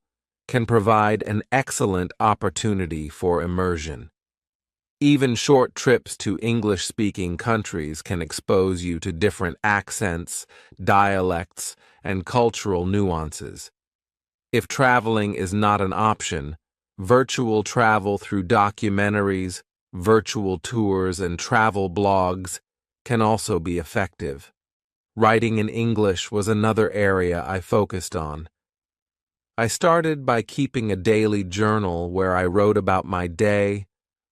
can provide an excellent opportunity for immersion. Even short trips to English-speaking countries can expose you to different accents, dialects, and cultural nuances. If traveling is not an option, virtual travel through documentaries, virtual tours, and travel blogs can also be effective. Writing in English was another area I focused on. I started by keeping a daily journal where I wrote about my day,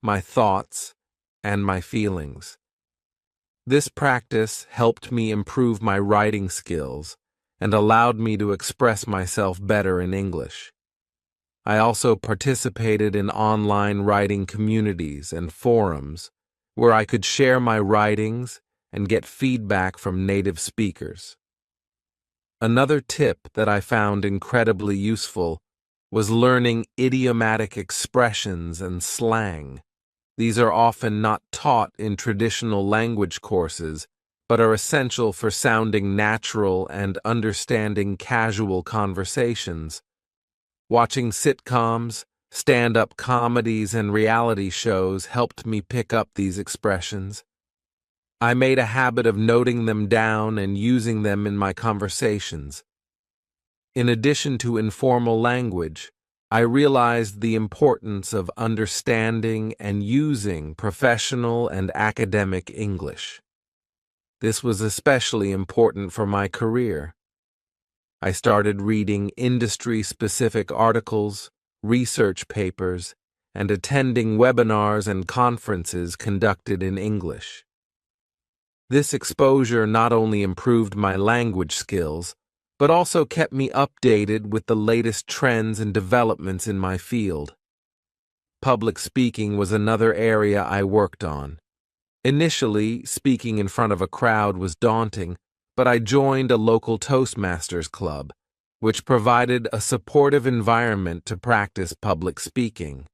my thoughts, and my feelings. This practice helped me improve my writing skills and allowed me to express myself better in English. I also participated in online writing communities and forums where I could share my writings and get feedback from native speakers. Another tip that I found incredibly useful was learning idiomatic expressions and slang. These are often not taught in traditional language courses, but are essential for sounding natural and understanding casual conversations. Watching sitcoms, stand-up comedies, and reality shows helped me pick up these expressions. I made a habit of noting them down and using them in my conversations. In addition to informal language, I realized the importance of understanding and using professional and academic English. This was especially important for my career. I started reading industry-specific articles, research papers, and attending webinars and conferences conducted in English. This exposure not only improved my language skills, but also kept me updated with the latest trends and developments in my field. Public speaking was another area I worked on. Initially, speaking in front of a crowd was daunting, but I joined a local Toastmasters club, which provided a supportive environment to practice public speaking.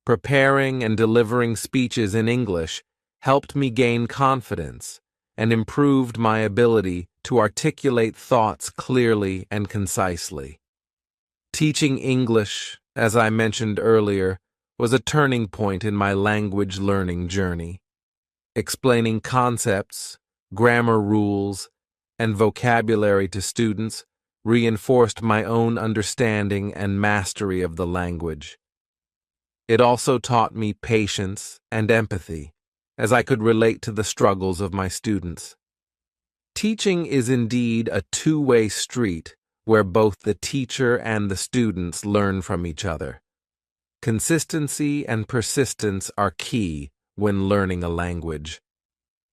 Preparing and delivering speeches in English helped me gain confidence and improved my ability to articulate thoughts clearly and concisely. Teaching English, as I mentioned earlier, was a turning point in my language learning journey. Explaining concepts, grammar rules, and vocabulary to students reinforced my own understanding and mastery of the language. It also taught me patience and empathy, as I could relate to the struggles of my students. Teaching is indeed a two-way street where both the teacher and the students learn from each other. Consistency and persistence are key when learning a language.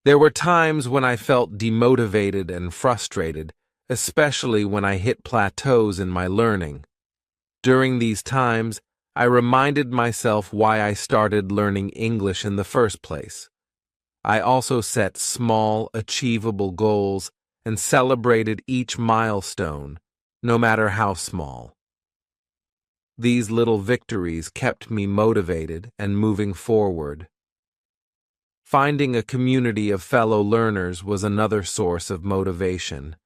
There were times when I felt demotivated and frustrated, especially when I hit plateaus in my learning. During these times, I reminded myself why I started learning English in the first place. I also set small, achievable goals and celebrated each milestone, no matter how small. These little victories kept me motivated and moving forward. Finding a community of fellow learners was another source of motivation.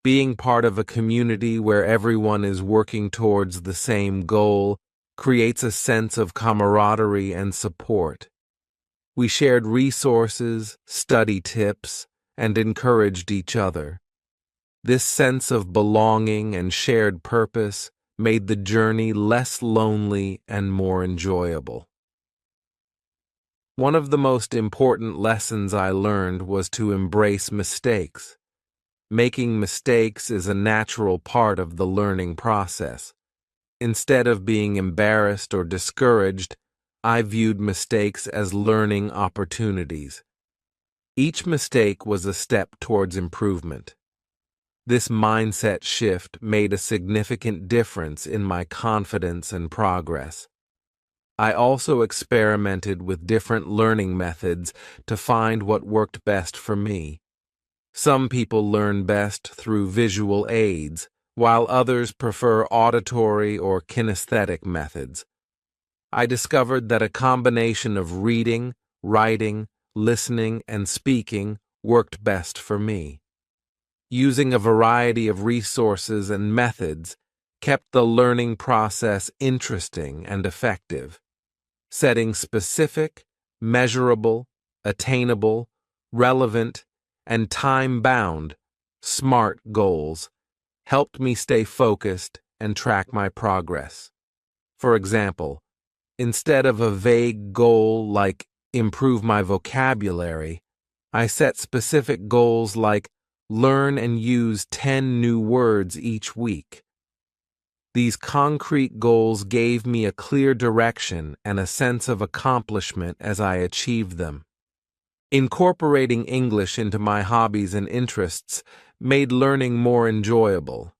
Being part of a community where everyone is working towards the same goal creates a sense of camaraderie and support. We shared resources, study tips, and encouraged each other. This sense of belonging and shared purpose made the journey less lonely and more enjoyable. One of the most important lessons I learned was to embrace mistakes. Making mistakes is a natural part of the learning process. Instead of being embarrassed or discouraged, I viewed mistakes as learning opportunities. Each mistake was a step towards improvement. This mindset shift made a significant difference in my confidence and progress. I also experimented with different learning methods to find what worked best for me. Some people learn best through visual aids, while others prefer auditory or kinesthetic methods. I discovered that a combination of reading, writing, listening, and speaking worked best for me. Using a variety of resources and methods kept the learning process interesting and effective. Setting specific, measurable, attainable, relevant, and time-bound, SMART goals helped me stay focused and track my progress. For example, instead of a vague goal like improve my vocabulary, I set specific goals like learn and use 10 new words each week. These concrete goals gave me a clear direction and a sense of accomplishment as I achieved them. Incorporating English into my hobbies and interests made learning more enjoyable.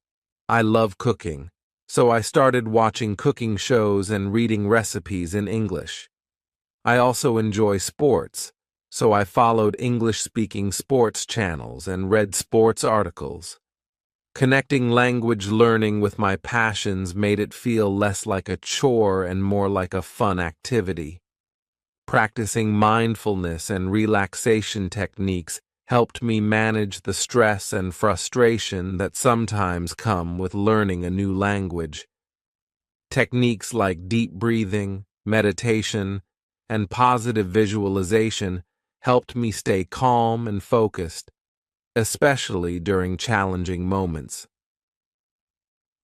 I love cooking, so I started watching cooking shows and reading recipes in English. I also enjoy sports, so I followed English-speaking sports channels and read sports articles. Connecting language learning with my passions made it feel less like a chore and more like a fun activity. Practicing mindfulness and relaxation techniques helped me manage the stress and frustration that sometimes come with learning a new language. Techniques like deep breathing, meditation, and positive visualization helped me stay calm and focused, especially during challenging moments.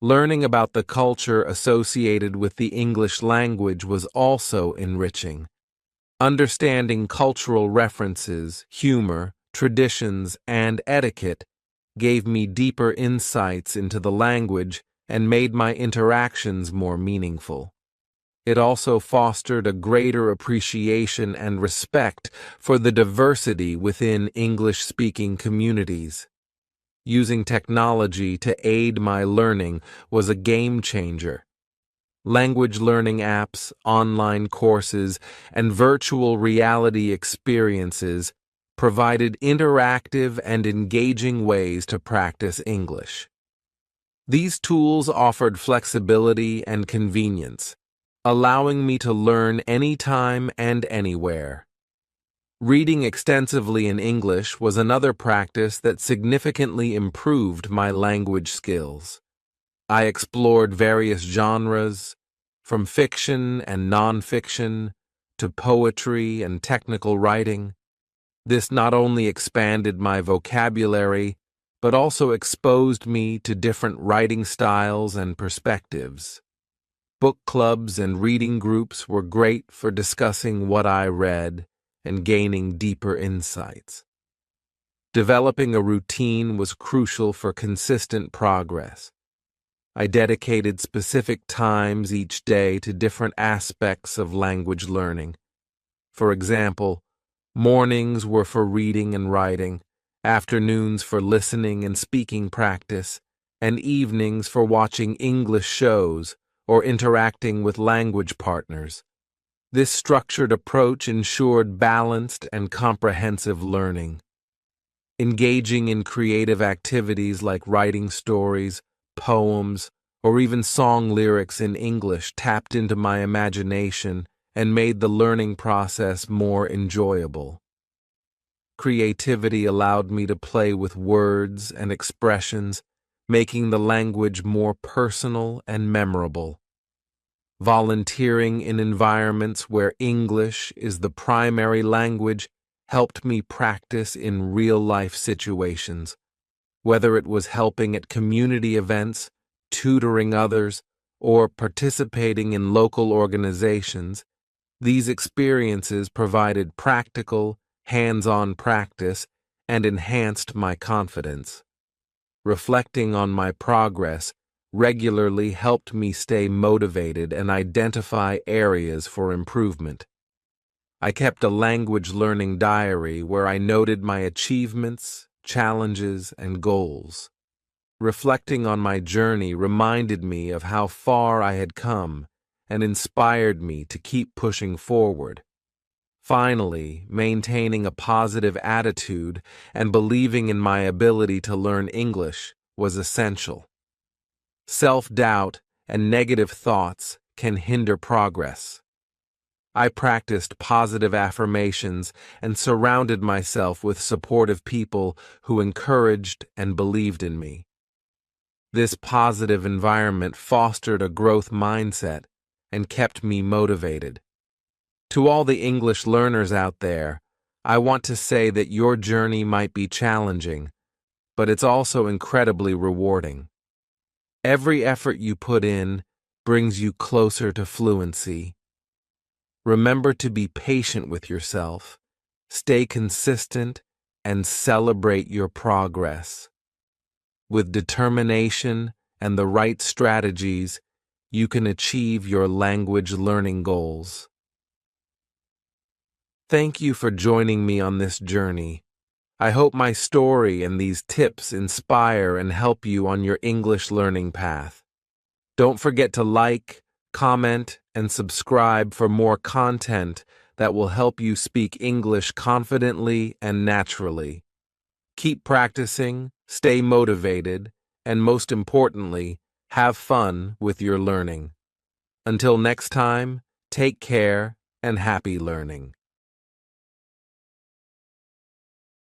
Learning about the culture associated with the English language was also enriching. Understanding cultural references, humor, traditions, and etiquette gave me deeper insights into the language and made my interactions more meaningful. It also fostered a greater appreciation and respect for the diversity within English-speaking communities. Using technology to aid my learning was a game changer. Language learning apps, online courses, and virtual reality experiences provided interactive and engaging ways to practice English. These tools offered flexibility and convenience, allowing me to learn anytime and anywhere. Reading extensively in English was another practice that significantly improved my language skills. I explored various genres, from fiction and nonfiction to poetry and technical writing. This not only expanded my vocabulary, but also exposed me to different writing styles and perspectives. Book clubs and reading groups were great for discussing what I read and gaining deeper insights. Developing a routine was crucial for consistent progress. I dedicated specific times each day to different aspects of language learning. For example, mornings were for reading and writing, afternoons for listening and speaking practice, and evenings for watching English shows or interacting with language partners. This structured approach ensured balanced and comprehensive learning. Engaging in creative activities like writing stories, poems, or even song lyrics in English tapped into my imagination and made the learning process more enjoyable. Creativity allowed me to play with words and expressions, making the language more personal and memorable. Volunteering in environments where English is the primary language helped me practice in real-life situations. Whether it was helping at community events, tutoring others, or participating in local organizations, these experiences provided practical, hands-on practice and enhanced my confidence. Reflecting on my progress regularly helped me stay motivated and identify areas for improvement. I kept a language learning diary where I noted my achievements, challenges, and goals. Reflecting on my journey reminded me of how far I had come and inspired me to keep pushing forward. Finally, maintaining a positive attitude and believing in my ability to learn English was essential. Self-doubt and negative thoughts can hinder progress. I practiced positive affirmations and surrounded myself with supportive people who encouraged and believed in me. This positive environment fostered a growth mindset and kept me motivated. To all the English learners out there, I want to say that your journey might be challenging, but it's also incredibly rewarding. Every effort you put in brings you closer to fluency. Remember to be patient with yourself, stay consistent, and celebrate your progress. With determination and the right strategies, you can achieve your language learning goals. Thank you for joining me on this journey. I hope my story and these tips inspire and help you on your English learning path. Don't forget to like, comment, and subscribe for more content that will help you speak English confidently and naturally. Keep practicing, stay motivated, and most importantly, have fun with your learning. Until next time, take care and happy learning.